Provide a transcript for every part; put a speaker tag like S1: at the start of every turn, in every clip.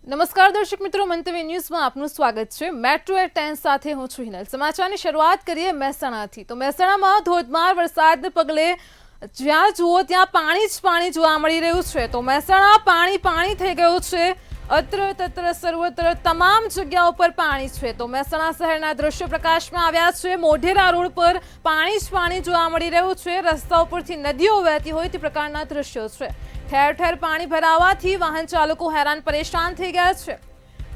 S1: નમસ્કાર દર્શક મિત્રો, મંતવ્ય ન્યૂઝમાં આપનું સ્વાગત છે। મેટ્રો એટ 10 સાથે હું છું હિનલ। સમાચારની શરૂઆત કરીએ મહેસાણાથી। તો મહેસાણામાં ધોધમાર વરસાદને પગલે જ્યાં જુઓ ત્યાં પાણી જ પાણી જોવા મળી રહ્યું છે। તો મહેસાણા પાણી પાણી થઈ ગયું છે। અત્ર તત્ર સર્વત્ર તમામ જગ્યાઓ પર પાણી છે। તો મહેસાણા શહેરના દ્રશ્ય પ્રકાશમાં આવ્યા છે। મોઢેરા રોડ પર પાણી જ પાણી જોવા મળી રહ્યું છે। રસ્તાઓ પરથી નદીઓ વહેતી હોય તે પ્રકારના દ્રશ્યો છે। ઠેર ઠેર પાણી ભરાવાથી વાહન ચાલકો હેરાન પરેશાન થઈ ગયા છે।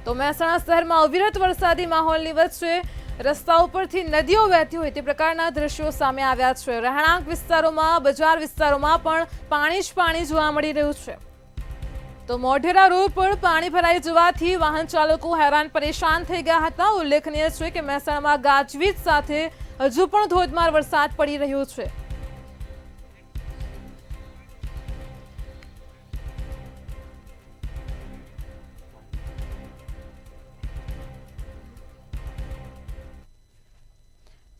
S1: તો મહેસાણા શહેરમાં અવિરત વરસાદી માહોલની વચ્ચે રસ્તાઓ પરથી નદીઓ વહેતી હોય તે પ્રકારના દ્રશ્યો સામે આવ્યા છે। રહેણાંક વિસ્તારોમાં, બજાર વિસ્તારોમાં પણ પાણી જ પાણી જોવા મળી રહ્યું છે। તો મોઢેરા રોડ પર પાણી ભરાઈ જવાથી વાહન ચાલકો હેરાન પરેશાન થઈ ગયા હતા। ઉલ્લેખનીય છે કે મહેસાણામાં ગાજવીજ સાથે હજુ પણ ધોધમાર વરસાદ પડી રહ્યો છે।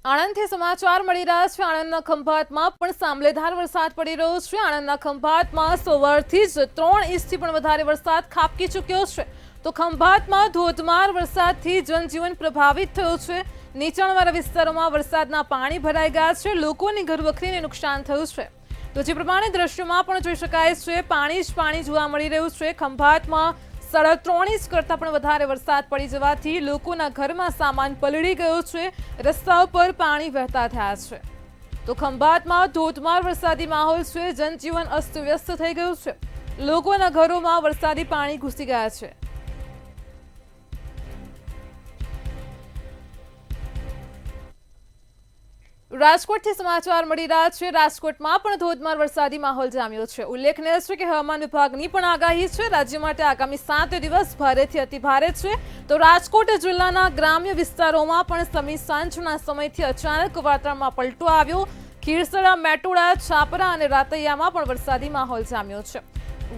S1: આણંદથી સમાચાર મળી રહ્યા છે। આણંદના ખંભાતમાં પણ સાંભળેધાર વરસાદ પડી રહ્યો છે। આણંદના ખંભાતમાં સવારથી જ 3 ઇંચથી પણ વધારે વરસાદ ખાબકી ચૂક્યો છે। તો ખંભાતમાં ધોધમાર વરસાદથી જનજીવન પ્રભાવિત થયું છે। નીચાણવાળા વિસ્તારોમાં વરસાદના પાણી ભરાઈ ગયા છે। લોકોની ઘરવખરીને નુકસાન થયું છે। તો જે પ્રમાણે દ્રશ્યોમાં પણ જોઈ શકાય છે, પાણી જ પાણી જોવા મળી રહ્યું છે। ખંભાતમાં 3.5 ઇંચ કરતાં પણ વધારે વરસાદ પડી જવાથી લોકોના ઘરમાં સામાન પલળી ગયો છે। રસ્તાઓ પર પાણી વહેતા થયા છે। તો ખંભાતમાં ધોધમાર વરસાદી માહોલ છે। જનજીવન અસ્તવ્યસ્ત થઈ ગયું છે। લોકોના ઘરોમાં વરસાદી પાણી ઘૂસી ગયા છે। રાજકોટથી સમાચાર મળી રહ્યા છે। રાજકોટમાં પણ ધોધમાર વરસાદી માહોલ જામ્યો છે। ઉલ્લેખનીય છે કે હવામાન વિભાગની પણ આગાહી છે। રાજ્ય માટે આગામી 7 દિવસ ભારેથી અતિભારે છે। તો રાજકોટ જિલ્લાના ગ્રામ્ય વિસ્તારોમાં પણ સમી સાંજના સમયથી અચાનક વાતાવરણમાં પલટો આવ્યો। ખીરસરા, મેટોડા, છાપરા અને રાતૈયામાં પણ વરસાદી માહોલ જામ્યો છે।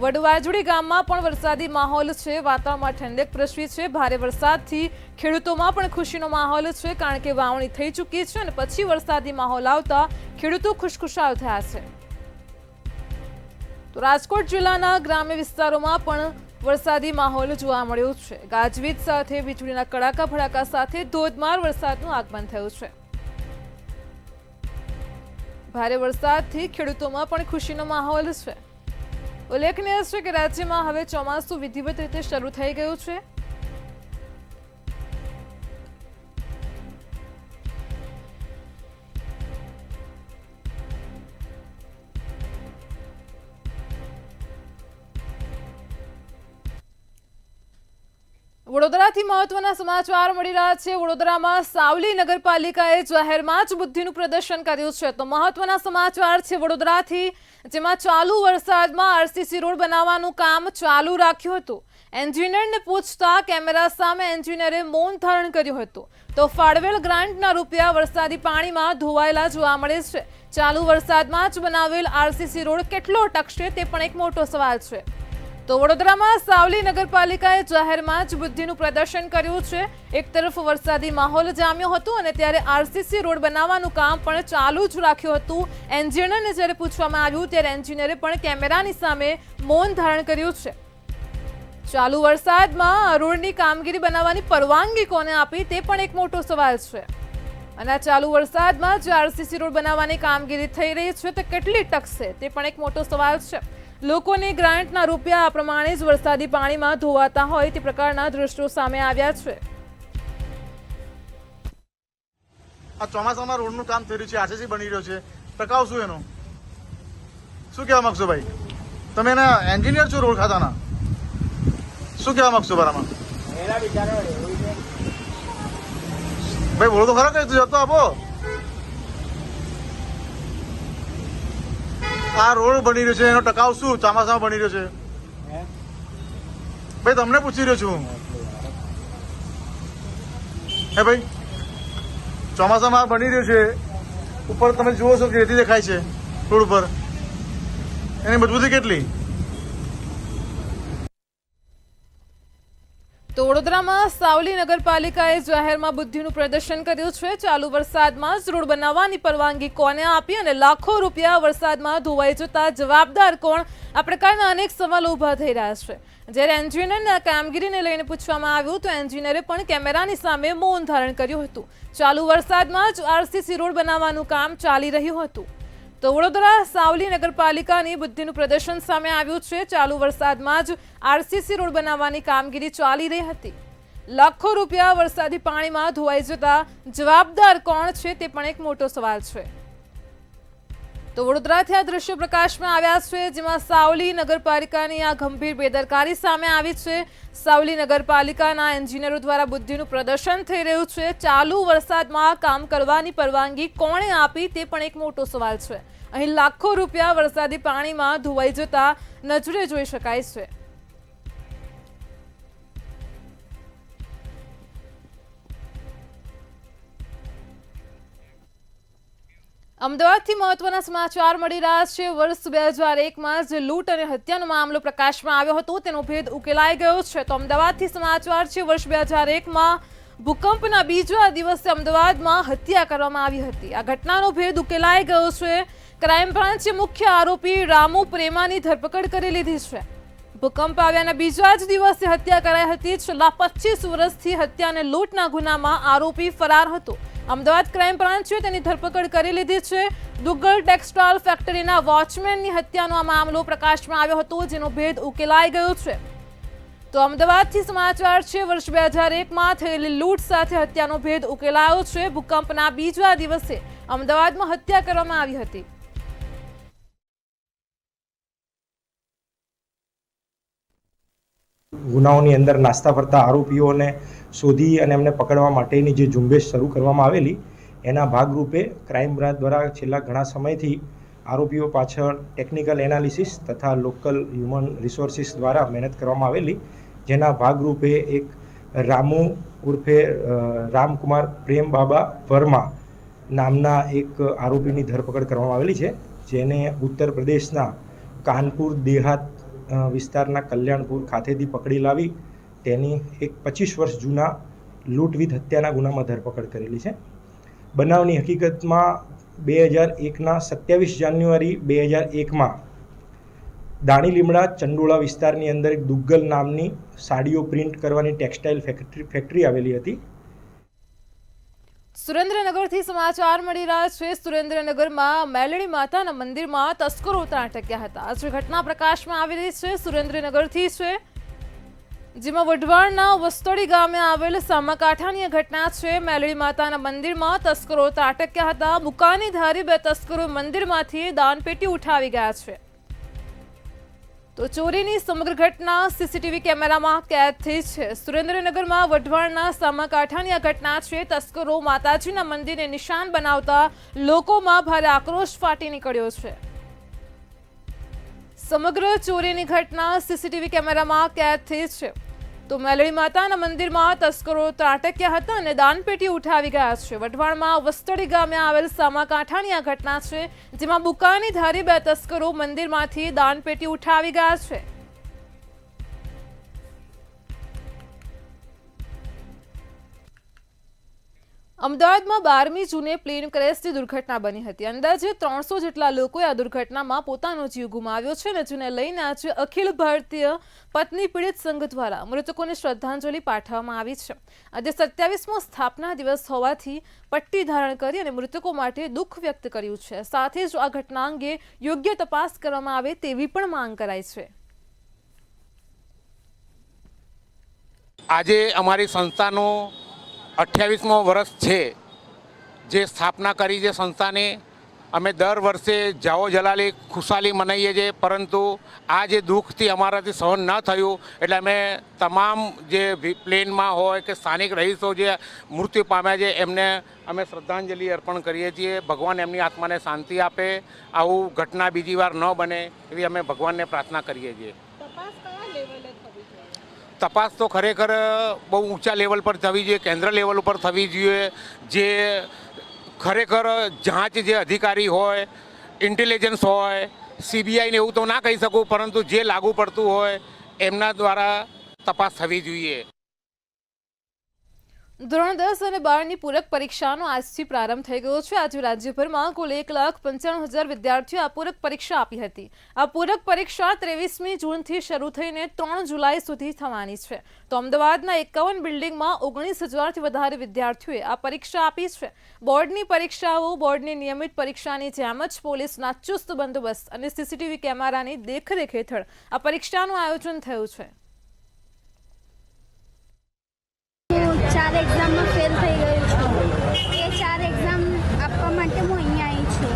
S1: વડવાજડી ગામમાં પણ વરસાદી માહોલ છે। વાતાવરણમાં ઠંડક પ્રસરી છે। ભારે વરસાદથી ખેડૂતોમાં પણ ખુશીનો માહોલ છે, કારણ કે વાવણી થઈ ચૂકી છે અને પછી વરસાદી માહોલ આવતા ખેડૂતો ખુશખુશાલ થયા છે। તો રાજકોટ જિલ્લાના ગ્રામ્ય વિસ્તારોમાં પણ વરસાદી માહોલ જોવા મળ્યો છે। ગાજવીજ સાથે વીજળીના કડાકા ભડાકા સાથે ધોધમાર વરસાદનું આગમન થયું છે। ભારે વરસાદથી ખેડૂતોમાં પણ ખુશીનો માહોલ છે। ઉલ્લેખનીય છે કે રાજ્યમાં હવે ચોમાસું વિધિવત રીતે શરૂ થઈ ગયું છે। વડોદરાથી મહત્વના સમાચાર મળી રહ્યા છે। વડોદરામાં સાવલી નગરપાલિકાએ જાહેરમાં જ બુદ્ધિનું પ્રદર્શન કર્યું છે। તો મહત્વના સમાચાર છે વડોદરાથી, જેમાં ચાલુ વરસાદમાં આરસીસી રોડ બનાવવાનું કામ ચાલુ રાખ્યું હતું। એન્જિનિયરને પૂછતા કેમેરા સામે એન્જિનિયરે મૌન ધારણ કર્યું હતું। તો ફાળવેલ ગ્રાન્ટના રૂપિયા વરસાદી પાણીમાં ધોવાયેલા જોવા મળે છે। ચાલુ વરસાદમાં જ બનાવેલ આરસીસી રોડ કેટલો ટકશે તે પણ એક મોટો સવાલ છે। તો વડોદરામાં સાવલી નગરપાલિકાએ જાહેરમાં જ બુદ્ધિનું પ્રદર્શન કર્યું છે। એક તરફ વરસાદી માહોલ જામ્યો હતો અને ત્યારે આરસીસી રોડ બનાવવાનું કામ પણ ચાલુ જ રાખ્યું હતું। એન્જિનિયરને જ્યારે પૂછવામાં આવ્યું ત્યારે એન્જિનિયરે પણ કેમેરાની સામે મૌન ધારણ કર્યું છે। ચાલુ વરસાદમાં રોડની કામગીરી બનાવવાની પરવાનગી કોને આપી તે પણ એક મોટો સવાલ છે। અને આ ચાલુ વરસાદમાં જે આરસીસી રોડ બનાવવાની કામગીરી થઈ રહી છે તે કેટલી ટકશે તે પણ એક મોટો સવાલ છે। લોકોની ગ્રાન્ટના રૂપિયા આ પ્રમાણે જ વરસાદી પાણીમાં ધોવાતા હોય તે પ્રકારના દ્રશ્યો સામે આવ્યા છે।
S2: આ ચોમાસામાં રોડનું કામ થઈ રહ્યું છે, આરસીસી બની રહ્યો છે, ટકાવ શું એનો? શું કહેવા માંગશો ભાઈ? તમે એના એન્જિનિયર છો રોડ ખાતાના, શું કહેવા માંગશો બરાબર? ભાઈ બોલો તો ખરા, કઈ જતો આપો। આ રોડ બની રહ્યો છે એનો ટકાવ શું ચોમાસામાં બની રહ્યો છે? ભાઈ તમને પૂછી રહ્યો છું। હે ભાઈ, ચોમાસામાં બની રહ્યો છે, ઉપર તમે જુઓ છો કે રેતી દેખાય છે રોડ ઉપર, એની મજબૂતી કેટલી?
S1: તો વડોદરામાં સાવલી નગરપાલિકાએ જાહેરમાં બુદ્ધિનું પ્રદર્શન કર્યું છે। ચાલુ વરસાદમાં જ રોડ બનાવવાની પરવાનગી કોને આપી અને લાખો રૂપિયા વરસાદમાં ધોવાઈ જતા જવાબદાર કોણ? આ પ્રકારના અનેક સવાલો ઊભા થઈ રહ્યા છે। જ્યારે એન્જિનિયરની આ કામગીરીને લઈને પૂછવામાં આવ્યું તો એન્જિનિયરે પણ કેમેરાની સામે મૌન ધારણ કર્યું હતું। ચાલુ વરસાદમાં જ આરસીસી રોડ બનાવવાનું કામ ચાલી રહ્યું હતું। તો વડોદરા સાવલી નગરપાલિકાની બુદ્ધિનું પ્રદર્શન સામે આવ્યું છે। ચાલુ વરસાદમાં જ આરસીસી રોડ બનાવવાની કામગીરી ચાલી રહી હતી। લાખો રૂપિયા વરસાદી પાણીમાં ધોવાઈ જતા જવાબદાર કોણ છે તે પણ એક મોટો સવાલ છે। તો વડોદરાથી આ દ્રશ્યો પ્રકાશમાં આવ્યા છે, જેમાં સાવલી નગરપાલિકાની આ ગંભીર બેદરકારી સામે આવી છે। સાવલી નગરપાલિકાના એન્જિનિયરો દ્વારા બુદ્ધિનું પ્રદર્શન થઈ રહ્યું છે। ચાલુ વરસાદમાં કામ કરવાની પરવાનગી કોણે આપી તે પણ એક મોટો સવાલ છે। અહીં લાખો રૂપિયા વરસાદી પાણીમાં ધોવાઈ જતા નજરે જોઈ શકાય છે। અમદાવાદથી મહત્વના સમાચાર મળી રહ્યા છે। વર્ષ 2001માં જે લૂંટ અને હત્યાનો મામલો પ્રકાશમાં આવ્યો હતો તેનો ભેદ ઉકેલાઈ ગયો છે। તો અમદાવાદથી સમાચાર છે। વર્ષ 2001માં ભૂકંપના બીજા દિવસે અમદાવાદમાં હત્યા કરવામાં આવી હતી। આ ઘટનાનો ભેદ ઉકેલાઈ ગયો છે। ક્રાઇમ બ્રાન્ચે મુખ્ય આરોપી રામુ પ્રેમાની ધરપકડ કરી લીધી છે। ભૂકંપ આવ્યાના બીજા જ દિવસે હત્યા કરાઈ હતી। છેલ્લા 25 વર્ષથી હત્યા અને લૂંટના ગુનામાં આરોપી ફરાર હતો। અમદાવાદ ક્રાઇમ બ્રાન્ચે તેની ધરપકડ કરી લીધી છે। દુગ્ગલ ટેક્સટાઇલ ફેક્ટરીના વોચમેનની હત્યાનો આ મામલો પ્રકાશમાં આવ્યો હતો, જેનો ભેદ ઉકેલાઈ ગયો છે। તો અમદાવાદથી સમાચાર છે। વર્ષ 2001માં થયેલી લૂંટ સાથે હત્યાનો ભેદ ઉકેલાયો છે। ભૂકંપના બીજા દિવસે અમદાવાદમાં હત્યા કરવામાં આવી હતી।
S3: ગુનાઓની અંદર નાસ્તા ફરતા આરોપીઓને શોધી અને એમને પકડવા માટેની જે ઝુંબેશ શરૂ કરવામાં આવેલી એના ભાગરૂપે ક્રાઇમ બ્રાન્ચ દ્વારા છેલ્લા ઘણા સમયથી આરોપીઓ પાછળ ટેકનિકલ એનાલિસિસ તથા લોકલ હ્યુમન રિસોર્સિસ દ્વારા મહેનત કરવામાં આવેલી, જેના ભાગરૂપે એક રામુ ઉર્ફે રામકુમાર પ્રેમબાબા વર્મા નામના એક આરોપીની ધરપકડ કરવામાં આવેલી છે, જેને ઉત્તર પ્રદેશના કાનપુર દેહાત વિસ્તારના કલ્યાણપુર ખાતેથી પકડી લાવી તેની એક 25 વર્ષ જૂના લૂંટ વિથ હત્યાના ગુનામાં ધરપકડ કરેલી છે। બનાવની હકીકતમાં 2001ના 27 જાન્યુઆરી 2001માં દાણી લીમડા ચંડોળા વિસ્તારની અંદર એક દુગ્ગલ નામની સાડીઓ પ્રિન્ટ કરવાની ટેક્સટાઇલ ફેક્ટરી આવેલી હતી।
S1: સુરેન્દ્રનગરથી સમાચાર મળી રહ્યા છે। સુરેન્દ્રનગરમાં મેલડી માતાના મંદિરમાં તસ્કરો ત્રાટક્યા હતા। આજે ઘટના પ્રકાશમાં આવી રહી છે। સુરેન્દ્રનગરથી છે, જેમાં વઢવાણના વસ્તોડી ગામે આવેલ સામાકાંઠાની ઘટના છે। મેલડી માતાના મંદિરમાં તસ્કરો ત્રાટક્યા હતા। મુકાની ધારી 2 તસ્કરો મંદિરમાંથી દાનપેટી ઉઠાવી ગયા છે। તો ચોરીની સમગ્ર ઘટના સીસીટીવી કેમેરામાં કેદ થઈ છે। સુરેન્દ્રનગરમાં વઢવાણના સામાકાંઠાની આ ઘટના છે। તસ્કરો માતાજીના મંદિરને નિશાન બનાવતા લોકોમાં ભારે આક્રોશ ફાટી નીકળ્યો છે। સમગ્ર ચોરીની ઘટના સીસીટીવી કેમેરામાં કેદ થઈ છે। તો મેલડી માતાના મંદિરમાં તસ્કરો ત્રાટક્યા હતા અને દાનપેટી ઉઠાવી ગયા છે। વઢવાણમાં વસ્તડી ગામે આવેલ સામાકાંઠાની આ ઘટના છે, જેમાં બુકાની ધારી 2 તસ્કરો મંદિરમાંથી દાનપેટી ઉઠાવી ગયા છે। અમદાવાદમાં 12મી જૂને પ્લેન ક્રેશથી દુર્ઘટના બની હતી। અંદાજે 300 જેટલા લોકોએ આ દુર્ઘટનામાં પોતાનો જીવ ગુમાવ્યો છે અને જેને લઈને આજે અખિલ ભારતીય પત્ની પીડિત સંઘ દ્વારા મૃતકોને શ્રદ્ધાંજલિ પાઠવવામાં આવી છે। આજે 27મો સ્થાપના દિવસ હોવાથી પટ્ટી ધારણ કરી અને મૃતકો માટે દુઃખ વ્યક્ત કર્યું છે। સાથે જ આ ઘટના અંગે યોગ્ય તપાસ કરવામાં આવે તેવી પણ માંગ કરાઈ છે।
S4: આજે અમારી સંસ્થાનો 28મો વર્ષ છે, જે સ્થાપના કરી છે સંસ્થાને। અમે દર વર્ષે જાઓ જલાલી ખુશાલી મનાવીએ છીએ, પરંતુ આ જે દુઃખથી અમારાથી સહન ન થયું એટલે અમે તમામ જે પ્લેનમાં હોય કે સ્થાનિક રહીશો જે મૃત્યુ પામ્યા છે એમને અમે શ્રદ્ધાંજલિ અર્પણ કરીએ છીએ। ભગવાન એમની આત્માને શાંતિ આપે, આવું ઘટના બીજી વાર ન બને એવી અમે ભગવાનને પ્રાર્થના કરીએ છીએ। તપાસ તો ખરેખર બહુ ઊંચા લેવલ પર થવી જોઈએ, કેન્દ્ર લેવલ ઉપર થવી જોઈએ। જે ખરેખર જાંચ જે અધિકારી હોય, ઇન્ટેલિજન્સ હોય, સીબીઆઈને એવું તો ના કહી શકું, પરંતુ જે લાગુ પડતું હોય એમના દ્વારા તપાસ થવી જોઈએ।
S1: ધોરણ 10 અને 12ની પૂરક પરીક્ષાનો આજથી પ્રારંભ થઈ ગયો છે। આજે રાજ્યભરમાં કુલ 1,95,000 વિદ્યાર્થીઓ આ પૂરક પરીક્ષા આપી હતી। આ પૂરક પરીક્ષા 23મી જૂનથી શરૂ થઈને 3 જુલાઈ સુધી થવાની છે। તો અમદાવાદના 51 બિલ્ડિંગમાં 19,000થી વધારે વિદ્યાર્થીઓએ આ પરીક્ષા આપી છે। બોર્ડની પરીક્ષાઓ બોર્ડની નિયમિત પરીક્ષાની જેમ જ પોલીસના ચુસ્ત બંદોબસ્ત અને સીસીટીવી કેમેરાની દેખરેખ હેઠળ આ પરીક્ષાનું આયોજન થયું છે।
S5: 4 એક્ઝામમાં ફેલ થઈ ગયું છું। એ 4 એક્ઝામ આપવા માટે હું અહીંયા આવી છું।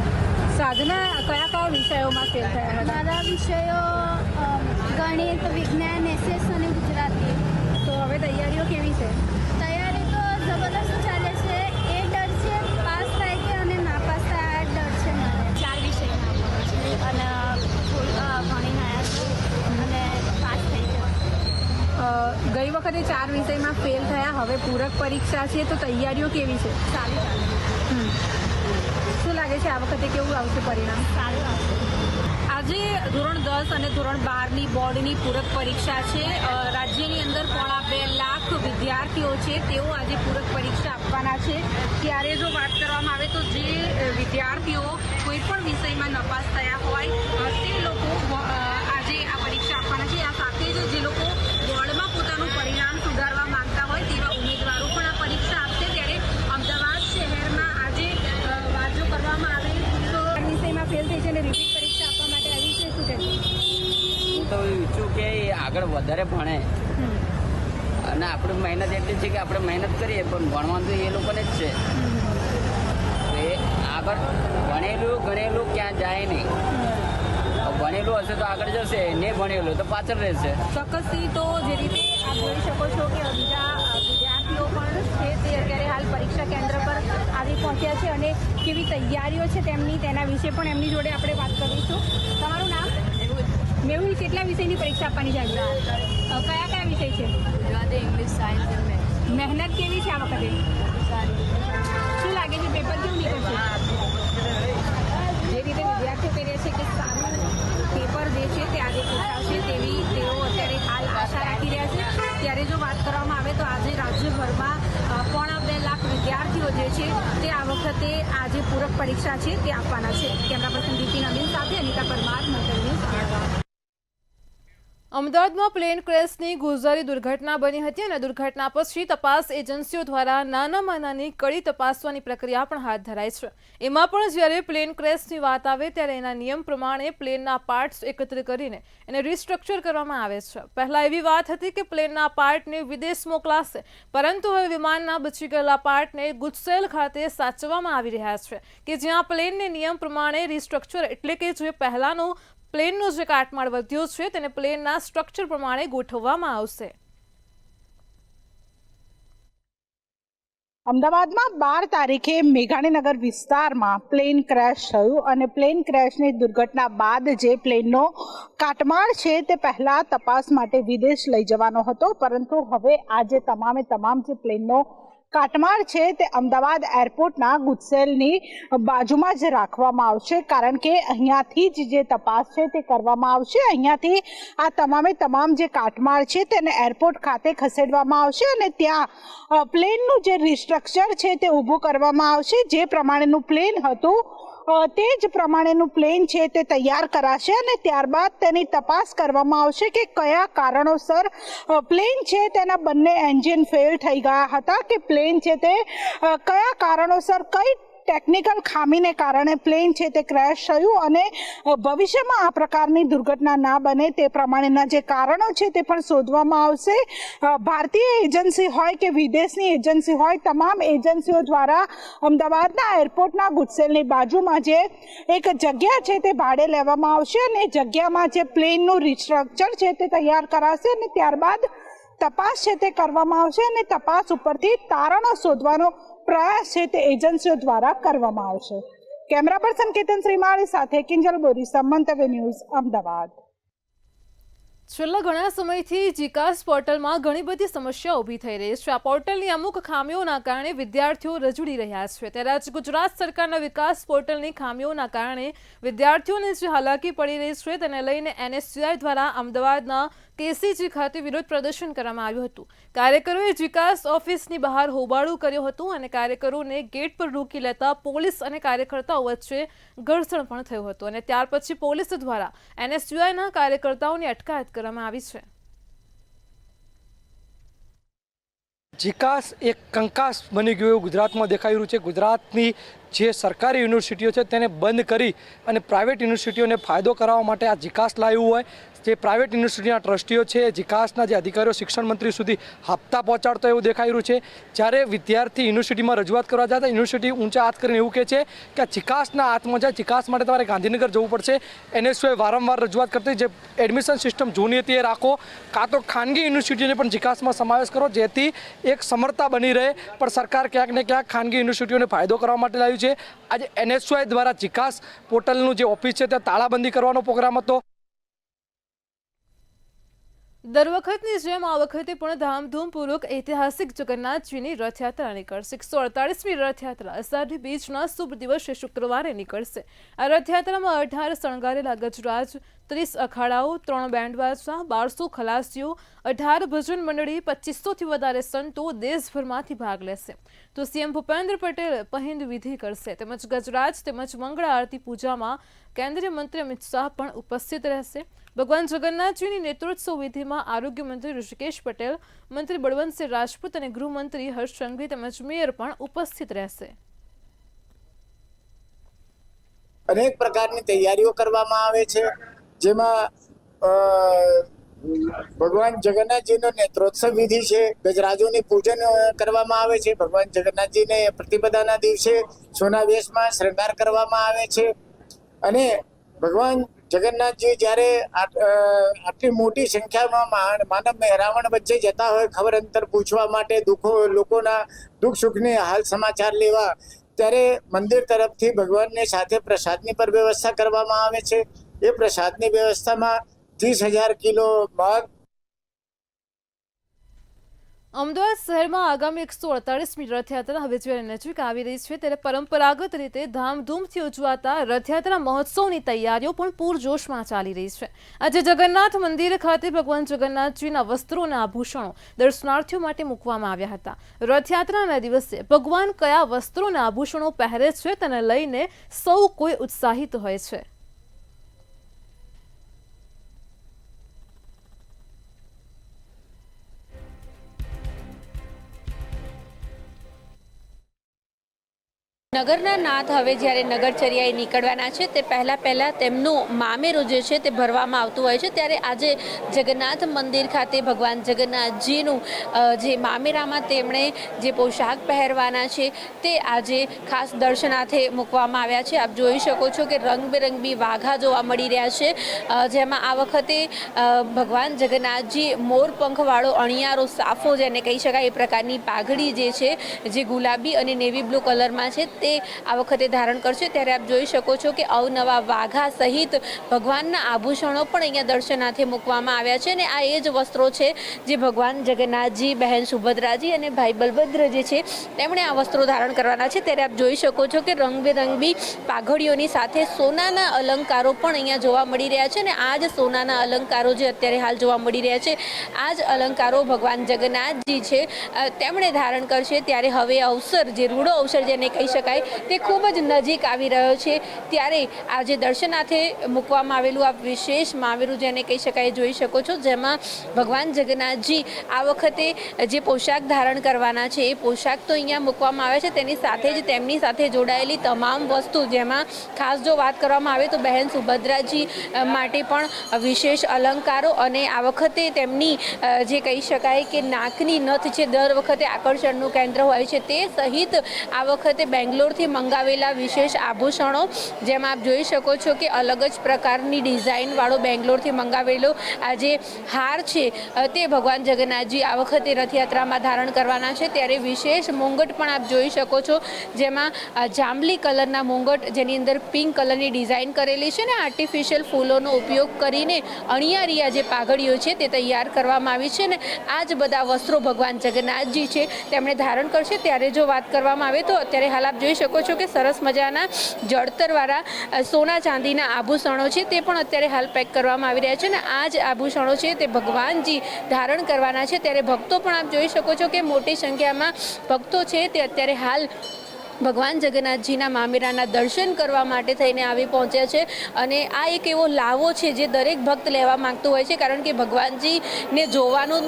S6: સાધના કયા વિષયોમાં ફેલ થયા હતા?
S5: મારા વિષયો ગણિત, વિજ્ઞાન, એસએસ અને ગુજરાતી।
S6: તો હવે તૈયારીઓ કેવી છે?
S5: તૈયારી તો જબરદસ્ત ચાલે છે। એ ડર છે પાસ થાય કે અને ના પાસ થાય, આ ડર છે મારે। 4 વિષયમાં અને ભણીને આવ્યા છું અને પાસ થઈ ગયો।
S6: ગઈ વખતે 4 વિષયમાં ફેલ થયા, હવે પૂરક પરીક્ષા છે તો તૈયારીઓ કેવી છે?
S5: સારી ચાલે।
S6: શું લાગે છે આ વખતે કેવું આવશે પરિણામ?
S5: સારું આવશે।
S6: આજે ધોરણ 10 અને ધોરણ 12ની બોર્ડની પૂરક પરીક્ષા છે। રાજ્યની અંદર 2.5 લાખ વિદ્યાર્થીઓ છે, તેઓ આજે પૂરક પરીક્ષા આપવાના છે। ત્યારે જો વાત કરવામાં આવે તો જે વિદ્યાર્થીઓ કોઈ પણ વિષયમાં નપાસ થયા હોય તે લોકો આજે આ પરીક્ષા આપવાના છે। આ સાથે જ જે લોકો બોર્ડમાં પોતાનું પરિણામ સુધારવા માંગતા હોય તેવા ઉમેદવારો પણ આ પરીક્ષા આપશે। ત્યારે અમદાવાદ શહેરમાં આજે વાત જો કરવામાં આવે તો આ વિષયમાં ફેલ થઈ છે અને રિપીટ પરીક્ષા આપવા માટે આવી છે, શું કહેવું?
S7: હું તો ઈચ્છું કે એ આગળ વધારે ભણે અને આપણી મહેનત એટલી છે કે આપણે મહેનત કરીએ પણ ભણવાનું તો એ લોકોને જ છે। તો એ આગળ ગણેલું ક્યાં જાય નહીં। ભણેલું હશે તો આગળ જશે, ને ભણેલું તો પાછળ રહેશે।
S6: ચોક્કસથી તો જે રીતે આપ જોઈ શકો છો કે બીજા વિદ્યાર્થીઓ પણ છે તે અત્યારે હાલ પરીક્ષા કેન્દ્ર પર આવી પહોંચ્યા છે અને કેવી તૈયારીઓ છે તેમની તેના વિશે પણ એમની જોડે આપણે વાત કરીશું। તમારું નામ? મેહુલ, કેટલા વિષયની પરીક્ષા આપવાની છે? કયા કયા વિષય છે?
S8: ગુજરાતી, ઇંગ્લિશ, સાયન્સ અને મેથ્સ।
S6: મહેનત કેવી છે આ વખતે? શું લાગે છે પેપર કેવું નીકળશે? જે રીતે વિદ્યાર્થીઓ કહી રહ્યા છે કે સારું પેપર જે છે તે આજે પૂછાશે તેવી તેઓ અત્યારે હાલ આશા રાખી રહ્યા છે। ત્યારે જો વાત કરવામાં આવે તો આજે રાજ્યભરમાં 2.5 લાખ વિદ્યાર્થીઓ જે છે તે આ વખતે આજે પૂરક પરીક્ષા છે તે આપવાના છે। કેમેરા પર્સન દીપિન અમીન સાથે અનિતા પરમાર, મંતવ્ય ન્યૂઝ, અમદાવાદ।
S1: અમદાવાદમાં પ્લેન ક્રેશની ગોઝારી દુર્ઘટના બની હતી અને દુર્ઘટના પછી તપાસ એજન્સીઓ દ્વારા નાનામાં નાની કડી તપાસવાની પ્રક્રિયા પણ હાથ ધરાઈ છે। એમાં પણ જ્યારે પ્લેન ક્રેશની વાત આવે ત્યારે એના નિયમ પ્રમાણે પ્લેનના પાર્ટ્સ એકત્રિત કરીને એને રિસ્ટ્રક્ચર કરવામાં આવે છે। પહેલાં એવી વાત હતી કે પ્લેનના પાર્ટને વિદેશ મોકલાશે, પરંતુ હવે વિમાનના બચી ગયેલા પાર્ટને ગુજસેલ ખાતે સાચવવામાં આવી રહ્યા છે કે જ્યાં પ્લેનને નિયમ પ્રમાણે રિસ્ટ્રક્ચર એટલે કે જે પહેલાંનો પ્લેનનો જે કાટમાળ વધ્યો છે તેને પ્લેનના સ્ટ્રક્ચર પ્રમાણે ગોઠવવામાં આવશે।
S9: અમદાવાદમાં 12 તારીખે મેઘાણીનગર વિસ્તારમાં પ્લેન ક્રેશ થયું અને પ્લેન ક્રેશની દુર્ઘટના બાદ જે પ્લેનનો કાટમાળ છે તે પહેલા તપાસ માટે વિદેશ લઈ જવાનો હતો, પરંતુ હવે આજે તમામ જે પ્લેનનો કાટમાળ છે તે અમદાવાદ એરપોર્ટના ગુજસેલની બાજુમાં જ રાખવામાં આવશે, કારણ કે અહીંયાથી જ જે તપાસ છે તે કરવામાં આવશે। અહીંયાથી આ તમામ જે કાટમાળ છે તેને એરપોર્ટ ખાતે ખસેડવામાં આવશે અને ત્યાં પ્લેનનું જે રિસ્ટ્રક્ચર છે તે ઊભું કરવામાં આવશે। જે પ્રમાણેનું પ્લેન હતું તે જ પ્રમાણેનું પ્લેન છે તે તૈયાર કરાશે અને ત્યારબાદ તેની તપાસ કરવામાં આવશે કે કયા કારણોસર પ્લેન છે તેના બંને એન્જિન ફેલ થઈ ગયા હતા, કે પ્લેન છે તે કયા કારણોસર કઈ ટેકનિકલ ખામીને કારણે પ્લેન છે તે ક્રેશ થયું અને ભવિષ્યમાં આ પ્રકારની દુર્ઘટના ના બને તે પ્રમાણેના જે કારણો છે તે પણ શોધવામાં આવશે। ભારતીય એજન્સી હોય કે વિદેશની એજન્સી હોય, તમામ એજન્સીઓ દ્વારા અમદાવાદના એરપોર્ટના ગુજસેલની બાજુમાં જે એક જગ્યા છે તે ભાડે લેવામાં આવશે અને જગ્યામાં જે પ્લેનનું રિસ્ટ્રક્ચર છે તે તૈયાર કરાશે અને ત્યારબાદ તપાસ છે તે કરવામાં આવશે અને તપાસ ઉપરથી તારણો શોધવાનો પ્રયાસ છે તે એજન્સીઓ દ્વારા કરવામાં આવશે। કેમેરા પર્સન કેતન શ્રીમાળી સાથે કિંજલ બોરીસા, મંતવ્ય ન્યૂઝ, અમદાવાદ।
S1: છેલ્લા ઘણા સમયથી જીકાસ પોર્ટલમાં ઘણી બધી સમસ્યા ઊભી થઈ રહી છે. આ પોર્ટલની અમુક ખામીઓના કારણે વિદ્યાર્થીઓ રજૂડી રહ્યા છે. ત્યારે આજે ગુજરાત સરકારના વિકાસ પોર્ટલની ખામીઓના કારણે વિદ્યાર્થીઓને જે હાલાકી પડી રહી છે તેને લઈને NSUI દ્વારા અમદાવાદના KCG ખાતે વિરોધ પ્રદર્શન કરવામાં આવ્યું હતું. કાર્યકરોએ જીકાસ ઓફિસની બહાર હોબાળો કર્યો હતો અને કાર્યકરોને ગેટ પર રોકી લેતા પોલીસ અને કાર્યકર્તાઓ વચ્ચે ઘર્ષણ પણ થયું હતું અને ત્યાર પછી પોલીસ દ્વારા NSUIના કાર્યકર્તાઓની અટકાયત કરવામાં આવી છે.
S10: જીકાસ એક કંકાસ બની ગયું એવું ગુજરાતમાં દેખાઈ રહ્યું છે. ગુજરાતની જે સરકારી યુનિવર્સિટીઓ છે તેને બંધ કરી અને પ્રાઇવેટ યુનિવર્સિટીઓને ફાયદો કરાવવા માટે આ જીકાસ લાવ્યું હોય. જે પ્રાઇવેટ યુનિવર્સિટીના ટ્રસ્ટીઓ છે જીકાસના જે અધિકારીઓ શિક્ષણ મંત્રી સુધી હપ્તા પહોંચાડતો એવું દેખાઈ રહ્યું છે. જ્યારે વિદ્યાર્થી યુનિવર્સિટીમાં રજૂઆત કરવા જતા યુનિવર્સિટી ઊંચા હાથ કરીને એવું કહે છે કે આ જીકાસના હાથમાં જાય, જીકાસ માટે તમારે ગાંધીનગર જવું પડશે. NSUI વારંવાર રજૂઆત કરતી જે એડમિશન સિસ્ટમ જૂની હતી એ રાખો, કાં તો ખાનગી યુનિવર્સિટીઓને પણ જીકાસમાં સમાવેશ કરો જેથી એક સમરતા બની રહે. પણ સરકાર ક્યાંક ને ક્યાંક ખાનગી યુનિવર્સિટીઓને ફાયદો કરવા માટે લાવ્યું છે. આજે NSUI દ્વારા જીકાસ પોર્ટલનું જે ઓફિસ છે ત્યાં તાળાબંધી કરવાનો પ્રોગ્રામ હતો.
S1: દર વખતની જેમ આ વખતે પણ ધામધૂમપૂર્વક ઐતિહાસિક જગન્નાથજીની રથયાત્રા નીકળશે. 148મી રથયાત્રા અષાઢી બીજના શુભ દિવસે શુક્રવારે નીકળશે. આ રથયાત્રામાં 18 શણગારેલા ગજરાજ, 30 અખાડાઓ, 3 બેન્ડવાજા, 1200 ખલાસીઓ, 18 ભજન મંડળી, 2500થી વધારે સંતો દેશભરમાંથી ભાગ લેશે. તો CM ભૂપેન્દ્ર પટેલ પહિંદ વિધિ કરશે તેમજ ગજરાજ તેમજ મંગળા આરતી પૂજામાં કેન્દ્રીય મંત્રી અમિત શાહ પણ ઉપસ્થિત રહેશે. ભગવાન જગન્નાથજીની નેત્રોત્સવ વિધિમાં આરોગ્ય મંત્રી ઋષિકેશ પટેલ, મંત્રી બળવંતસિંહ રાજપૂત અને ગૃહમંત્રી હર્ષ સંઘવી તેમજ મેયર પણ ઉપસ્થિત રહેશે.
S11: અનેક પ્રકારની તૈયારીઓ કરવામાં આવે છે, જેમાં ભગવાન જગન્નાથજીનો નેત્રોત્સવ વિધિ છે, ગજરાજોની પૂજન કરવામાં આવે છે. ભગવાન જગન્નાથજીને પ્રતિપદાના દિવસે સોના વેશમાં શૃંગાર કરવામાં આવે છે અને ભગવાન જગન્નાથજી જ્યારે આટલી મોટી સંખ્યામાં માનવ મહેરામણ વચ્ચે જતા હોય ખબર અંતર પૂછવા માટે, લોકોના દુઃખ સુખની હાલ સમાચાર લેવા, ત્યારે મંદિર તરફથી ભગવાનને સાથે પ્રસાદની પર વ્યવસ્થા કરવામાં આવે છે. એ પ્રસાદની વ્યવસ્થામાં 30,000 કિલો મગ.
S1: અમદાવાદ શહેરમાં આગામી 148મી રથયાત્રા હવે જ્યારે નજીક આવી રહી છે ત્યારે પરંપરાગત રીતે ધામધૂમથી ઉજવાતા રથયાત્રા મહોત્સવની તૈયારીઓ પણ પૂરજોશમાં ચાલી રહી છે. આજે જગન્નાથ મંદિર ખાતે ભગવાન જગન્નાથજીના વસ્ત્રો અને આભૂષણો દર્શનાર્થીઓ માટે મૂકવામાં આવ્યા હતા. રથયાત્રાના દિવસે ભગવાન કયા વસ્ત્રો અને આભૂષણો પહેરે છે તેને લઈને સૌ કોઈ ઉત્સાહિત હોય છે.
S6: નગરના નાથ હવે જ્યારે નગરચર્યાએ નીકળવાના છે તે પહેલાં તેમનું મામેરું જે છે તે ભરવામાં આવતું હોય છે. ત્યારે આજે જગન્નાથ મંદિર ખાતે ભગવાન જગન્નાથજીનું જે મામેરામાં તેમણે જે પોશાક પહેરવાના છે તે આજે ખાસ દર્શનાર્થે મૂકવામાં આવ્યા છે. આપ જોઈ શકો છો કે રંગબેરંગી વાઘા જોવા મળી રહ્યા છે, જેમાં આ વખતે ભગવાન જગન્નાથજી મોરપંખવાળો અણિયારો સાફો જેને કહી શકાય એ પ્રકારની પાઘડી જે છે જે ગુલાબી અને નેવી બ્લુ કલરમાં છે તે આ વખતે ધારણ કરશે. ત્યારે આપ જોઈ શકો છો કે અવનવા વાઘા સહિત ભગવાનના આભૂષણો પણ અહીંયા દર્શનાર્થે મૂકવામાં આવ્યા છે અને આ એ જ વસ્ત્રો છે જે ભગવાન જગન્નાથજી, બહેન સુભદ્રાજી અને ભાઈ બલભદ્ર જે છે તેમણે આ વસ્ત્રો ધારણ કરવાના છે. ત્યારે આપ જોઈ શકો છો કે રંગબેરંગી પાઘડીઓની સાથે સોનાના અલંકારો પણ અહીંયા જોવા મળી રહ્યા છે અને આ જ સોનાના અલંકારો જે અત્યારે હાલ જોવા મળી રહ્યા છે આ જ અલંકારો ભગવાન જગન્નાથજી છે તેમણે ધારણ કરશે. ત્યારે હવે અવસર જે રૂડો અવસર જેને કહી શકાય તે ખૂબ જ નજીક આવી રહ્યો છે. ત્યારે આજે દર્શનાર્થે મૂકવામાં આવેલું આ વિશેષ મામેરું જેને કહી શકાય જોઈ શકો છો, જેમાં ભગવાન જગન્નાથજી આ વખતે જે પોશાક ધારણ કરવાના છે એ પોશાક તો અહીંયા મૂકવામાં આવે છે, તેની સાથે જ તેમની સાથે જોડાયેલી તમામ વસ્તુ, જેમાં ખાસ જો વાત કરવામાં આવે તો બહેન સુભદ્રાજી માટે પણ વિશેષ અલંકારો અને આ વખતે તેમની જે કહી શકાય કે નાકની નથ છે દર વખતે આકર્ષણનું કેન્દ્ર હોય છે તે સહિત આ વખતે બેંગ્લોર બેંગ્લોરથી મંગાવેલા વિશેષ આભૂષણો, જેમ આપ જોઈ શકો છો કે અલગ જ પ્રકારની ડિઝાઇનવાળો બેંગ્લોરથી મંગાવેલો આ જે હાર છે તે ભગવાન જગન્નાથજી આ વખતે રથયાત્રામાં ધારણ કરવાના છે. ત્યારે વિશેષ મુંગટ પણ આપ જોઈ શકો છો, જેમાં જાંબલી કલરના મુંગટ જેની અંદર પિંક કલરની ડિઝાઇન કરેલી છે ને આર્ટિફિશિયલ ફૂલોનો ઉપયોગ કરીને અણિયારિયા જે પાઘડીઓ છે તે તૈયાર કરવામાં આવી છે ને આ જ બધા વસ્ત્રો ભગવાન જગન્નાથજી છે તેમણે ધારણ કરશે. ત્યારે જો વાત કરવામાં આવે તો અત્યારે હાલ આપ જોઈ શકો છો કે સરસ મજાના જળતરવાળા સોના ચાંદીના આભૂષણો છે તે પણ અત્યારે હાલ પેક કરવામાં આવી રહ્યા છે ને આ જ આભૂષણો છે તે ભગવાનજી ધારણ કરવાના છે. ત્યારે ભક્તો પણ આપ જોઈ શકો છો કે મોટી સંખ્યામાં ભક્તો છે તે અત્યારે હાલ ભગવાન જગન્નાથજીના મામેરાના દર્શન કરવા માટે થઈને આવી પહોંચ્યા છે. અને આ એક એવો લાવો છે જે દરેક ભક્ત લેવા માંગતું હોય છે, કારણ કે ભગવાનજીને જોવાનું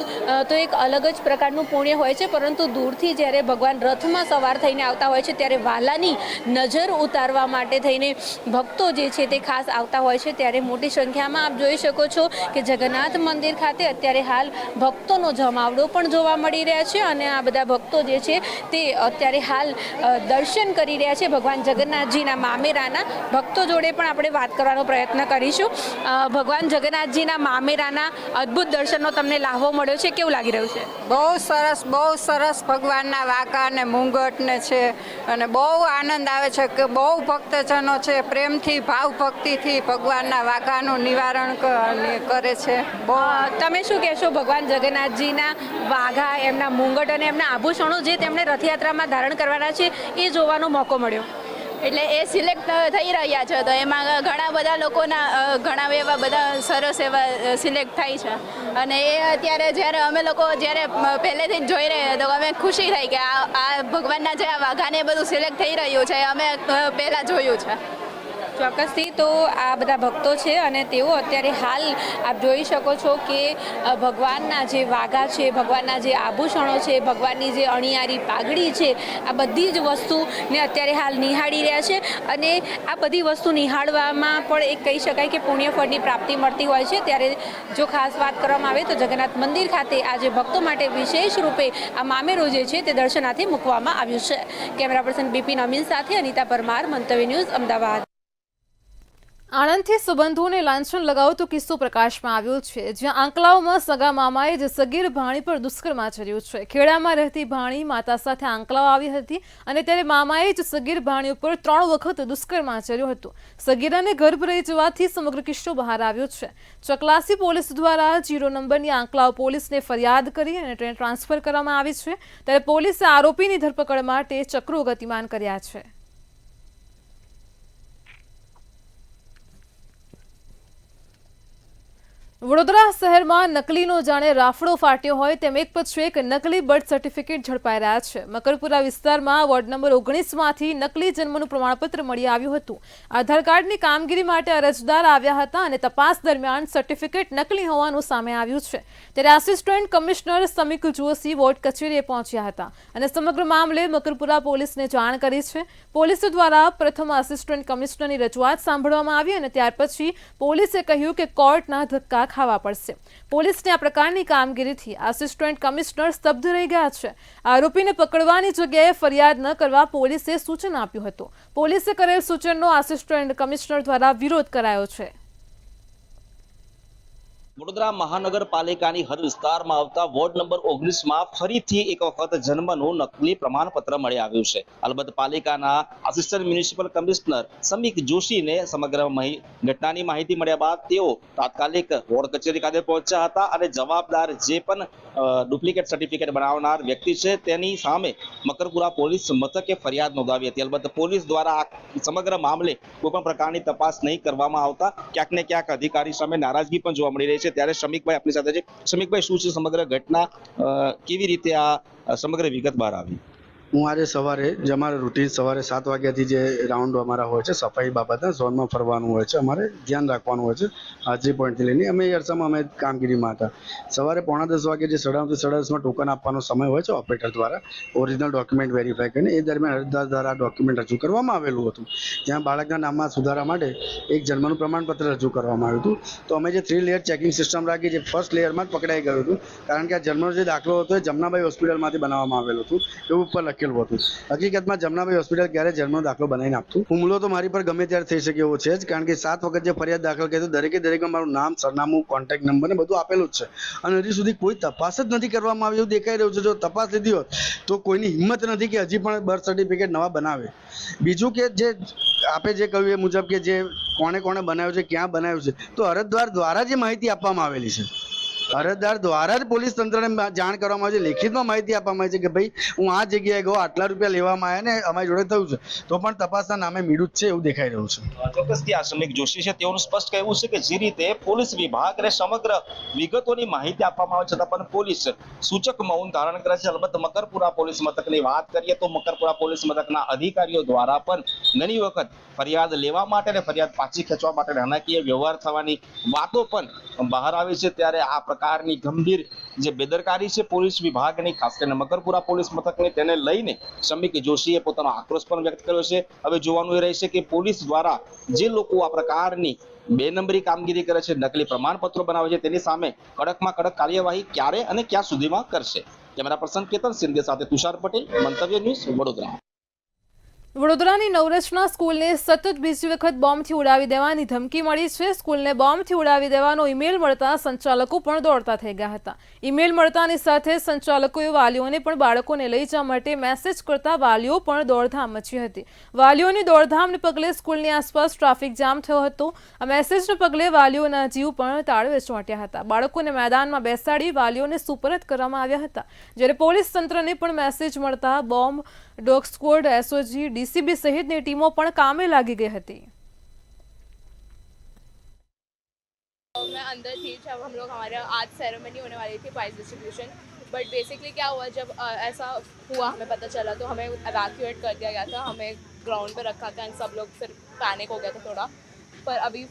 S6: તો એક અલગ જ પ્રકારનું પુણ્ય હોય છે, પરંતુ દૂરથી જ્યારે ભગવાન રથમાં સવાર થઈને આવતા હોય છે ત્યારે વાલાની નજર ઉતારવા માટે થઈને ભક્તો જે છે તે ખાસ આવતા હોય છે. ત્યારે મોટી સંખ્યામાં આપ જોઈ શકો છો કે જગન્નાથ મંદિર ખાતે અત્યારે હાલ ભક્તોનો જમાવડો પણ જોવા મળી રહ્યા છે. અને આ બધા ભક્તો જે છે તે અત્યારે હાલ દર્શન કરી રહ્યા છે ભગવાન જગન્નાથજીના મામેરાના. ભક્તો જોડે પણ આપણે વાત કરવાનો પ્રયત્ન કરીશું. ભગવાન જગન્નાથજીના મામેરાના અદ્ભુત દર્શનનો તમને લાહવો મળ્યો છે, કેવું લાગી રહ્યું છે?
S12: બહુ સરસ ભગવાનના વાંકા ને મુંગટ ને છે અને બહુ આનંદ આવે છે કે બહુ ભક્તજનો છે પ્રેમથી ભાવ ભક્તિથી ભગવાનના વાંકાનું નિવારણ કરે છે.
S6: તમે શું કહેશો ભગવાન જગન્નાથજીના વાઘા, એમના મુંગટ અને એમના આભૂષણો જે તેમણે રથયાત્રામાં ધારણ કરવાના છે એ જોવાનો મોકો મળ્યો?
S8: એટલે એ સિલેક્ટ થઈ રહ્યા છે તો એમાં ઘણા બધા લોકોના ઘણા એવા બધા સરસ એવા સિલેક્ટ થાય છે. અને એ અત્યારે જ્યારે અમે લોકો જ્યારે પહેલેથી જ જોઈ રહ્યા તો અમે ખુશી થઈ કે આ ભગવાનના જે આ વાઘાને બધું સિલેક્ટ થઈ રહ્યું છે અમે પહેલાં જોયું છે.
S6: ચોક્કસથી. તો આ બધા ભક્તો છે અને તેઓ અત્યારે હાલ આપ જોઈ શકો છો કે ભગવાનના જે વાઘા છે, ભગવાનના જે આભૂષણો છે, ભગવાનની જે અણિયારી પાઘડી છે, આ બધી જ વસ્તુને અત્યારે હાલ નિહાળી રહ્યા છે. અને આ બધી વસ્તુ નિહાળવામાં પણ એક કહી શકાય કે પુણ્યફળની પ્રાપ્તિ મળતી હોય છે. ત્યારે જો ખાસ વાત કરવામાં આવે તો જગન્નાથ મંદિર ખાતે આજે ભક્તો માટે વિશેષ રૂપે આ મામેરો જે છે તે દર્શનાર્થે મૂકવામાં આવ્યું છે. કેમેરા પર્સન બિપિન અમીન સાથે અનિતા પરમાર, મંતવ્ય ન્યૂઝ, અમદાવાદ.
S1: આણંદથી સંબંધોને લાંછન લગાવતો કિસ્સો પ્રકાશમાં આવ્યો છે, જ્યાં આંકલાવમાં સગા મામાએ જ સગીર ભાણી પર દુષ્કર્મ આચર્યું છે. ખેડામાં રહેતી ભાણી માતા સાથે આંકલાવ આવી હતી અને ત્યારે મામાએ જ સગીર ભાણી ઉપર 3 વખત દુષ્કર્મ આચર્યું હતું. સગીરાને ગર્ભ રહી જવાથી સમગ્ર કિસ્સો બહાર આવ્યો છે. ચકલાસી પોલીસ દ્વારા 0 નંબરની આંકલાવ પોલીસને ફરિયાદ કરી અને તેને ટ્રાન્સફર કરવામાં આવી છે. ત્યારે પોલીસે આરોપીની ધરપકડ માટે ચક્રો ગતિમાન કર્યા છે. વડોદરા શહેરમાં નકલીનો જાણે રાફડો ફાટ્યો હોય તેમ એક પછી એક નકલી બર્થ સર્ટિફિકેટ ઝડપાઈ રહ્યા છે. મકરપુરા વિસ્તારમાં વોર્ડ નંબર 19માંથી નકલી જન્મનું પ્રમાણપત્ર મળી આવ્યું હતું. આધાર કાર્ડની કામગીરી માટે અરજદાર આવ્યા હતા અને તપાસ દરમિયાન સર્ટિફિકેટ નકલી હોવાનું સામે આવ્યું છે. ત્યારે આસિસ્ટન્ટ કમિશનર સમીક જોશી વોર્ડ કચેરીએ પહોંચ્યા હતા અને સમગ્ર મામલે મકરપુરા પોલીસને જાણ કરી છે. પોલીસ દ્વારા પ્રથમ આસિસ્ટન્ટ કમિશનરની રજૂઆત સાંભળવામાં આવી અને ત્યાર પછી પોલીસે કહ્યું કે કોર્ટના ધક્કા ખાવા પડશે. પોલીસની આ પ્રકારની કામગીરીથી આસિસ્ટન્ટ કમિશનર સ્તબ્ધ રહી ગયા છે. આરોપીને પકડવાની જગ્યાએ ફરિયાદ ન કરવા પોલીસે સૂચન આપ્યું હતું. પોલીસે કરેલ સૂચનનો આસિસ્ટન્ટ કમિશનર દ્વારા વિરોધ કરાયો છે.
S13: વડોદરા મહાનગરપાલિકાની હદ વિસ્તારમાં આવતા વોર્ડ નંબર 19માં ફરીથી એક વખત જન્મનું નકલી પ્રમાણપત્ર મળી આવ્યું છે. અલબત્ત પાલિકાના આસિસ્ટન્ટ મ્યુનિસિપલ કમિશનર સમીક જોશીને સમગ્ર ઘટનાની માહિતી મળ્યા બાદ તેઓ તાત્કાલિક વોર્ડ કચેરી ખાતે પહોંચ્યા હતા અને જવાબદાર જે પણ ડુપ્લિકેટ સર્ટિફિકેટ બનાવનાર વ્યક્તિ છે તેની સામે મકરપુરા પોલીસ મથકે ફરિયાદ નોંધાવી હતી. અલબત્ત પોલીસ દ્વારા આ સમગ્ર મામલે કોઈ પણ પ્રકારની તપાસ નહીં કરવામાં આવતા ક્યાંક ને ક્યાંક અધિકારી સામે નારાજગી પણ જોવા મળી રહી છે. ત્યારે શમિકભાઈ આપણી સાથે છે. શમિકભાઈ, શું છે સમગ્ર ઘટના, કેવી રીતે આ સમગ્ર વિગત બહાર આવી?
S14: હું આજે સવારે જે અમારે રૂટીન સવારે 7 વાગ્યાથી જે રાઉન્ડ અમારા હોય છે સફાઈ બાબતના ઝોનમાં ફરવાનું હોય છે, અમારે ધ્યાન રાખવાનું હોય છે હાજરી પોઈન્ટથી લઈને. અમે એ અરસામાં અમે કામગીરીમાં હતા. સવારે 9:45 વાગે જે 9:30 થી 10:30 ટોકન આપવાનો સમય હોય છે ઓપરેટર દ્વારા ઓરિજિનલ ડોક્યુમેન્ટ વેરીફાઈ કરીને, એ દરમિયાન અરજદાર દ્વારા ડોક્યુમેન્ટ રજૂ કરવામાં આવેલું હતું. જ્યાં બાળકના નામમાં સુધારા માટે એક જન્મનું પ્રમાણપત્ર રજૂ કરવામાં આવ્યું હતું. તો અમે જે 3 લેયર ચેકિંગ સિસ્ટમ રાખી, જે ફર્સ્ટ લેયરમાં જ પકડાઈ ગયું હતું, કારણ કે આ જન્મનો જે દાખલો હતો એ જમનાબાઈ હોસ્પિટલમાંથી બનાવવામાં આવેલું હતું એવું ઉપર લખેલું મુશ્કેલ હતું. હકીકતમાં જમનાભાઈ હોસ્પિટલ ક્યારે જન્મનો દાખલો બનાવીને આપતું. હુમલો તો મારી પર ગમે ત્યારે થઈ શકે એવો છે જ, કારણ કે 7 વખત જે ફરિયાદ દાખલ કરી દરેકમાં મારું નામ, સરનામું, કોન્ટેક્ટ નંબર ને બધું આપેલું જ છે, અને હજી સુધી કોઈ તપાસ જ નથી કરવામાં આવી એવું દેખાઈ રહ્યું છે. જો તપાસ લીધી હોત તો કોઈની હિંમત નથી કે હજી પણ બર્થ સર્ટિફિકેટ નવા બનાવે. બીજું કે જે આપે જે કહ્યું એ મુજબ કે જે કોણે બનાવ્યું છે, ક્યાં બનાવ્યું છે, તો અરજદાર દ્વારા જે માહિતી આપવામાં આવેલી છે, અરજદાર દ્વારા જ પોલીસ તંત્રને જાણ કરવામાં આવે છે, લેખિતમાં માહિતી આપવામાં આવી છે કે ભાઈ હું આ જગ્યાએ ગયો, આટલા રૂપિયા લેવામાં આવ્યા ને અમારી જોડે થયું છે, તો પણ તપાસના નામે મીડું જ છે એવું દેખાઈ રહ્યું છે.
S13: ચોક્કસથી આ સમીક જોશી છે તેઓનું સ્પષ્ટ કહેવું છે કે જે રીતે પોલીસ વિભાગને સમગ્ર વિગતોની માહિતી આપવામાં આવે છતાં પણ પોલીસ સૂચક મૌન ધારણ કરે છે. અલબત્ત મકરપુરા પોલીસ મથકની વાત કરીએ તો મકરપુરા પોલીસ મથકના અધિકારીઓ દ્વારા પણ ઘણી વખત ફરિયાદ લેવા માટે અને ફરિયાદ પાછી ખેંચવા માટે નાણાકીય વ્યવહાર થવાની વાતો પણ બહાર આવી છે. ત્યારે આ પ્રકારની ગંભીર જે બેદરકારી છે પોલીસ વિભાગની, ખાસ કરીને મકરપુરા પોલીસ મથકની, તેને લઈને સમીક જોશીએ પોતાનો આક્રોશ પણ વ્યક્ત કર્યો છે. હવે જોવાનું એ રહેશે કે પોલીસ દ્વારા જે લોકો આ પ્રકારની 2 નંબરી કામગીરી કરે છે, નકલી પ્રમાણપત્રો બનાવે છે, તેની સામે કડકમાં કડક કાર્યવાહી ક્યારે અને ક્યાં સુધીમાં કરશે. કેમેરા પર્સન કેતન સિંધે સાથે તુષાર પટેલ, મંતવ્ય ન્યૂઝ, વડોદરા.
S1: વડોદરાની નવરચના સ્કૂલને સતત બીજી વખત બોમ્બથી ઉડાવી દેવાની ધમકી મળી છે. સ્કૂલને બોમ્બથી ઉડાવી દેવાનો ઈમેલ મળતા સંચાલકો પણ દોડતા થઈ ગયા હતા. ઈમેલ મળતાની સાથે સંચાલકોએ વાલીઓને પણ બાળકોને લઈ જવા માટે મેસેજ કરતા વાલીઓ પણ દોડધામ મચી હતી. વાલીઓની દોડધામને પગલે સ્કૂલની આસપાસ ટ્રાફિક જામ થયો હતો. આ મેસેજને પગલે વાલીઓના જીવ પણ તાળવે ચોંટ્યા હતા. બાળકોને મેદાનમાં બેસાડી વાલીઓને સુપરત કરવામાં આવ્યા હતા. જ્યારે પોલીસ તંત્રને પણ મેસેજ મળતા bomb, dog squad, SOG, DCB सहितनी टीमों पण कामे लागी गई थी.
S8: मैं अंदर थी जब हम लोग हमारे आज सेरेमनी होने वाली थी प्राइज डिस्ट्रीब्यूशन, बट बेसिकली क्या हुआ जब ऐसा हुआ हमें पता चला तो हमें इवैक्यूएट कर दिया गया था. हमें ग्राउंड पे रखा था एंड सब लोग फिर पैनिक हो गया था थोड़ा, पर अभी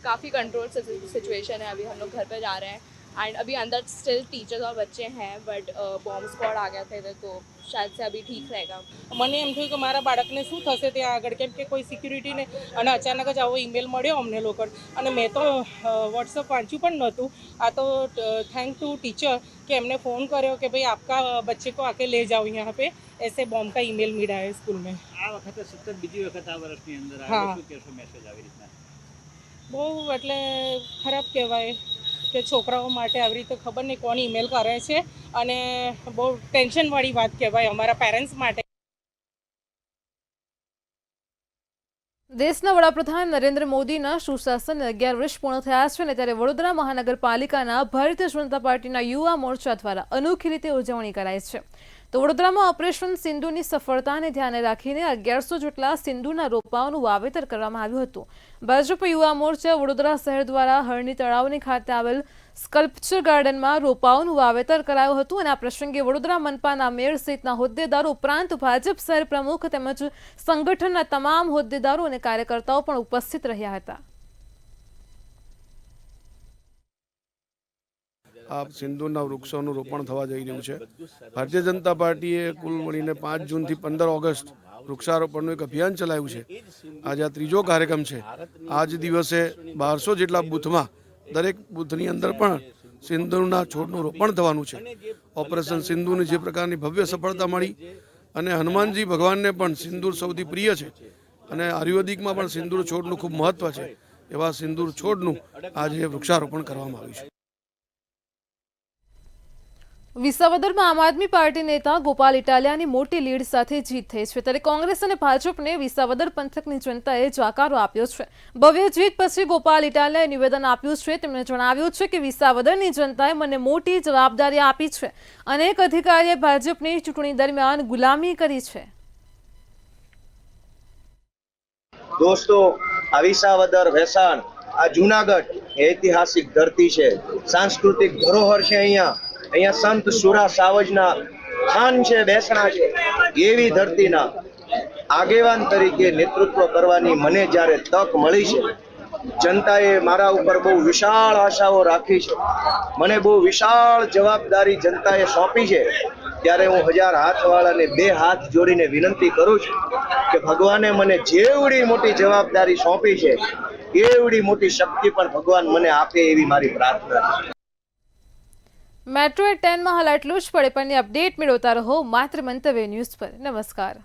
S8: काफ़ी कंट्रोल सिचुएशन है. अभी हम लोग घर पे जा रहे हैं एंड अभी अंदर स्टिल टीचर्स और बच्चे हैं, बट बॉम्ब स्क्वॉड आ गया थे तो शायद से अभी ठीक रहेगा.
S6: મને એમ થયું કે મારા બાળકને શું થશે ત્યાં આગળ, કેમ કે કોઈ સિક્યુરિટીને અને અચાનક જ આવો ઈમેલ મળ્યો અમને લોકો, અને મેં તો વોટ્સઅપ વાંચ્યું પણ નહોતું. આ તો થેન્ક ટુ ટીચર કે એમને फ़ोन કર્યો કે ભાઈ આપકા બચ્ચે को आके ले जाओ यहाँ पे, ऐसे बॉम्ब का ईमेल मिला है स्कूल में.
S7: આ વખતે સતત બીજી વખત આ વર્ષની અંદર
S6: હા.
S7: શું કહેશો મેસેજ આવી રીતના?
S6: બહુ એટલે ખરાબ કહેવાય કે છોકરાઓ માટે આવી રીતે ખબર નહીં કોણ ઈમેલ કરે છે, અને બહુ ટેન્શનવાળી વાત કહેવાય અમારા પેરેન્ટ્સ માટે.
S1: દેશના વડાપ્રધાન નરેન્દ્ર મોદીના સુશાસન 11 વર્ષ પૂર્ણ થયા છે અને ત્યારે વડોદરા મહાનગરપાલિકાના ભારતીય જનતા પાર્ટીના યુવા મોરચા દ્વારા અનોખી રીતે ઉજવણી કરાઈ છે. તો વડોદરામાં ઓપરેશન સિંધુની સફળતાને ધ્યાને રાખીને 1100 જેટલા સિંધુના રોપાઓનું વાવેતર કરવામાં આવ્યું હતું. ભાજપ યુવા મોરચા વડોદરા શહેર દ્વારા હરણી તળાવની ખાતે આવેલ સ્કલ્પચર ગાર્ડનમાં રોપાઓનું વાવેતર કરાયું હતું અને આ પ્રસંગે વડોદરા મનપાના મેયર સહિતના હોદ્દેદારો ઉપરાંત ભાજપ શહેર પ્રમુખ તેમજ સંગઠનના તમામ હોદ્દેદારો અને કાર્યકર્તાઓ પણ ઉપસ્થિત રહ્યા હતા.
S15: આ સિંદૂરના વૃક્ષોનું રોપણ થવા જઈ રહ્યું છે. ભારતીય જનતા પાર્ટીએ કુલ મળીને 5 જૂનથી 15 ઓગસ્ટ વૃક્ષારોપણનું એક અભિયાન ચલાવ્યું છે. આજે આ ત્રીજો કાર્યક્રમ છે. આજ દિવસે 1200 જેટલા બૂથમાં દરેક બૂથની અંદર પણ સિંદૂરના છોડનું રોપણ થવાનું છે. ઓપરેશન સિંધુની જે પ્રકારની ભવ્ય સફળતા મળી, અને હનુમાનજી ભગવાનને પણ સિંદૂર સૌથી પ્રિય છે, અને આયુર્વેદિકમાં પણ સિંદૂર છોડનું ખૂબ મહત્વ છે. એવા સિંદૂર છોડનું આજે વૃક્ષારોપણ કરવામાં આવ્યું છે.
S1: વિસાવદરમાં આમ આદમી પાર્ટી નેતા ગોપાલ ઇટાલિયાની મોટી લીડ સાથે જીત થઈ છે. ત્યારે કોંગ્રેસ અને ભાજપને વિસાવદર પંથકની જનતાએ જાકારો આપ્યો છે. ભવ્ય જીત પછી ગોપાલ ઇટાલિયાએ નિવેદન આપ્યું છે. તેમણે જણાવ્યું છે કે વિસાવદરની જનતાએ મને મોટી જવાબદારી આપી છે. અનેક અધિકારીએ ભાજપની ચૂંટણી દરમિયાન ગુલામી કરી છે.
S16: દોસ્તો, આ વિસાવદર, ભેસાણ, આ જૂનાગઢ ઐતિહાસિક ધરતી છે, સાંસ્કૃતિક ધરોહર છે. અહીંયા સંત સુરા સાવજના સ્થાન છે, બેસણા છે. એવી ધરતીના આગેવાન તરીકે નેતૃત્વ કરવાની મને જ્યારે તક મળી છે, જનતાએ મારા ઉપર બહુ વિશાળ આશાઓ રાખી છે, મને બહુ વિશાળ જવાબદારી જનતાએ સોંપી છે, ત્યારે હું 1000 હાથવાળાને 2 હાથ જોડીને વિનંતી કરું છું કે ભગવાને મને જેવડી મોટી જવાબદારી સોંપી છે એવડી મોટી શક્તિ પણ ભગવાન મને આપે એવી મારી પ્રાર્થના છે.
S1: મેટ્રો 10 માં હાલ આટલું જ. પડે પણની અપડેટ મેળવતા રહો માત્ર મંતવ્ય ન્યૂઝ પર. નમસ્કાર.